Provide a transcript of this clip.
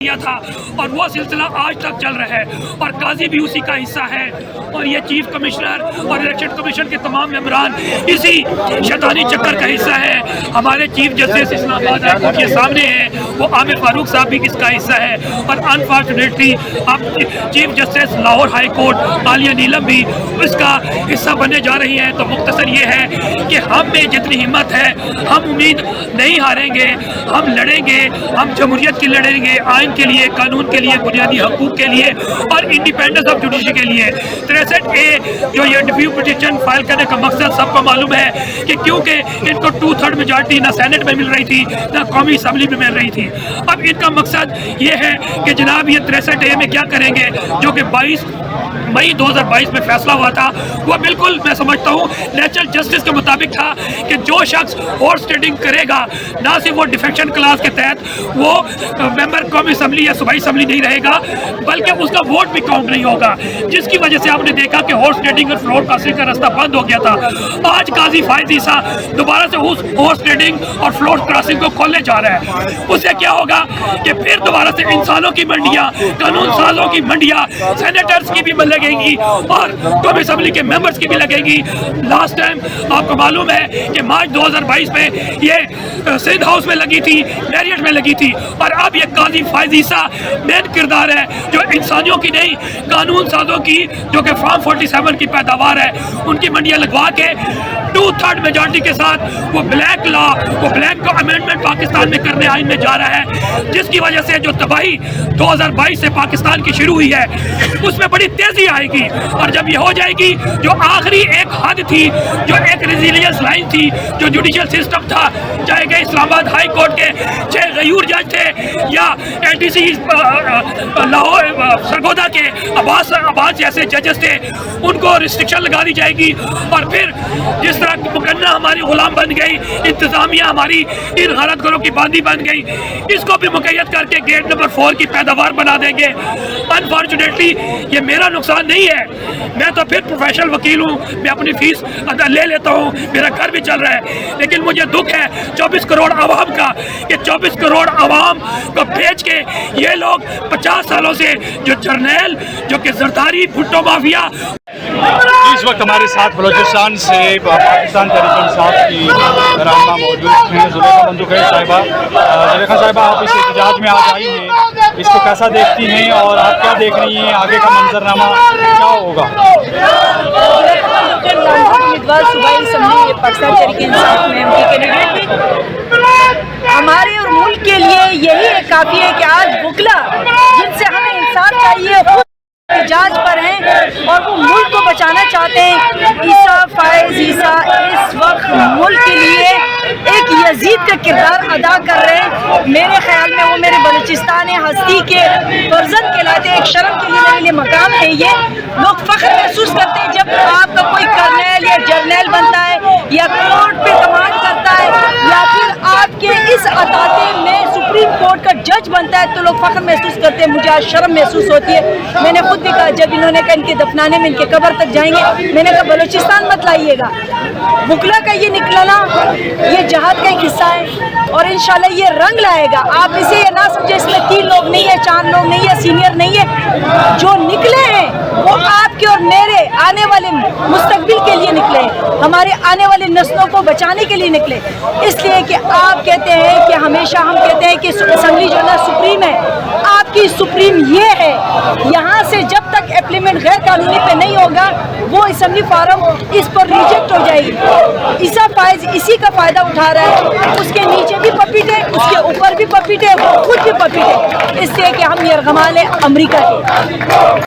کیا تھا اور وہ سلسلہ آج تک چل رہا ہے اور قاضی بھی اسی کا حصہ ہے اور یہ چیف کمشنر اور الیکشن کمیشن کے تمام ممبران اسی شیطانی چکر کا حصہ ہے۔ ہمارے چیف جسٹس اسلام آباد ہائی کورٹ کے سامنے ہیں، وہ عامر فاروق صاحب بھی اس کا حصہ ہے اور انفارچونیٹلی اب chief justice Lahore high court Aalia Neelam بھی اس کا حصہ بننے جا رہی ہے۔ تو مختصر یہ ہے کہ ہم میں جتنی ہمت ہے ہم امید نہیں ہاریں گے، ہم لڑیں گے، ہم جمہوریت کی لڑیں گے، آئین کے لیے، قانون کے لیے، بنیادی حقوق کے لیے اور انڈیپینڈنس آف جوڈیشری کے لیے۔ 63A جو یہ ڈیفیوٹ پٹیشن فائل کرنے کا مقصد سب کو معلوم ہے کہ کیونکہ ان کو 2/3 میجارٹی نہ سینٹ میں مل رہی تھی نہ قومی اسمبلی میں مل رہی تھی۔ اب ان کا مقصد یہ ہے کہ جناب یہ 63A میں کیا کریں گے، جو کہ 22 مئی 2022 میں فیصلہ ہوا تھا، وہ بالکل میں سمجھتا ہوں نیچرل جسٹس کے مطابق تھا کہ جو شخص ہارس ٹریڈنگ کرے گا نہ صرف وہ ڈیفیکشن کلاس کے تحت وہ ممبر قومی اسمبلی یا صوبائی اسمبلی نہیں رہے گا بلکہ اس کا ووٹ بھی کاؤنٹ نہیں ہوگا، جس کی وجہ سے آپ نے دیکھا کہ ہارس ٹریڈنگ اور فلور کاسٹنگ کا راستہ بند ہو گیا تھا۔ آج قاضی فائز عیسیٰ دوبارہ سے اس ہارس ٹریڈنگ اور فلور کراسنگ کو کھولنے جا رہا ہے۔ اس سے کیا ہوگا کہ پھر دوبارہ سے انسانوں کی منڈیاں، قانون سازوں کی منڈیاں، سینیٹرز کی بھی لگیں گی اور قومی اسمبلی کے ممبرز کی بھی لگیں گی۔ لاسٹ ٹائم آپ کو معلوم ہے کہ مارچ 2022 میں یہ سندھ ہاؤس میں لگی تھی، میریٹ میں لگی تھی اور اب یہ قاضی فائز عیسیٰ مین کردار ہے جو انسانیوں کی نہیں قانون سازوں کی، جو کہ فارم 47 کی پیداوار ہے، ان کی منڈیاں لگوا کے 2/3 میجارٹی کے ساتھ وہ بلیک لا، وہ بلیک کو امینڈمنٹ پاکستان میں کرنے آئین میں جا رہا ہے، جس کی وجہ سے جو تباہی 2022 سے پاکستان کی شروع ہوئی ہے اس میں بڑی تیزی آئے گی اور جب یہ ہو جائے گی جو آخری ایک حد تھی، جو ایک ریزیلینس لائن تھی، جو جوڈیشل سسٹم تھا، چاہے کہ اسلام آباد ہائی کورٹ کے 6 غیور جج تھے یا NTC لاہور سرگودا کے عباس جیسے ججز تھے، ان کو ریسٹرکشن لگا دی جائے گی اور پھر جس طرح مقننہ ہماری غلام بن گئی، انتظامیہ ہماری ان غارت گروں کی باندھی بن گئی، اس کو بھی مقید کر کے گیٹ نمبر 4 کی پیداوار بنا دیں گے۔ انفارچونیٹلی یہ میرا نقصان نہیں ہے، میں تو پھر پروفیشنل وکیل ہوں، میں اپنی فیس لے لیتا ہوں، میرا گھر بھی چل رہا ہے، لیکن مجھے دکھ ہے 24 کروڑ عوام کا کہ 24 کروڑ عوام کو بھیج کے یہ لوگ 50 سالوں سے جو جرنیل، جو کہ زرداری بھٹو مافیا۔ اس وقت ہمارے ساتھ بلوچستان سے پاکستان تحریک انصاف کی رہنما موجود ہیں زلیخا بندوقی صاحبہ۔ زلیخا صاحبہ، آپ اس احتجاج میں آج آئی ہیں، اس کو کیسا دیکھتی ہیں اور آپ کیا دیکھ رہی ہیں، آگے کا منظرنامہ کیا ہوگا؟ امیدوار صوبائی اسمبلی پاکستان تحریک انصاف میں ان کی کینڈیڈیٹ بھی ہمارے اور ملک کے لیے یہی کافی ہے کہ آج وکلا جن سے ہمیں انصاف چاہیے خود احتجاج پر ہیں اور وہ ملک کو بچانا چاہتے ہیں۔ عیسیٰ فائز عیسیٰ اس وقت ملک کے لیے ایک یزید کا کردار ادا کر رہے ہیں۔ میرے خیال میں وہ میرے بلوچستان ہستی کے فرزند کہلاتے، ایک شرم کے لیے میرے لیے مقام ہے۔ یہ لوگ فخر محسوس کرتے ہیں جب آپ کا کوئی کرنیل یا جرنیل بنتا ہے یا کورٹ پہ کمانڈ کرتا ہے یا پھر آپ کے اس عطاطے میں سپریم کورٹ کا جج بنتا ہے تو لوگ فخر محسوس کرتے ہیں۔ مجھے آج شرم محسوس ہوتی ہے۔ میں نے خود بھی کہا جب انہوں نے کہا ان کے دفنانے میں ان کے قبر تک جائیں گے، میں نے کہا بلوچستان مت لائیے گا۔ وکلا کا یہ نکلنا یہ جہاد کا ایک حصہ ہے اور انشاءاللہ یہ رنگ لائے گا۔ آپ اسے یہ نہ سمجھے اس میں 3 لوگ نہیں ہیں، 4 لوگ نہیں ہیں، سینئر نہیں ہے، جو نکلے ہیں وہ آپ کے اور میرے آنے والے مستقبل کے لیے نکلے ہیں، ہمارے آنے والے نسلوں کو بچانے کے لیے نکلے۔ اس لیے کہ آپ کہتے ہیں کہ ہمیشہ ہم کہتے ہیں کہ اسمبلی جو نا سپریم ہے، آپ کی سپریم یہ ہے، یہاں سے جب تک اپلیمنٹ غیر قانونی پہ نہیں ہوگا وہ اسمبلی فارم اس پر ریجیکٹ ہو جائے گی۔ عیسیٰ فائز اسی کا فائدہ اٹھا رہا ہے، اس کے نیچے بھی پپیٹ ہے، اس کے اوپر بھی پپیٹ ہے، وہ خود بھی پپیٹ ہے، اس لیے کہ ہم یرغمال ہیں امریکہ کے۔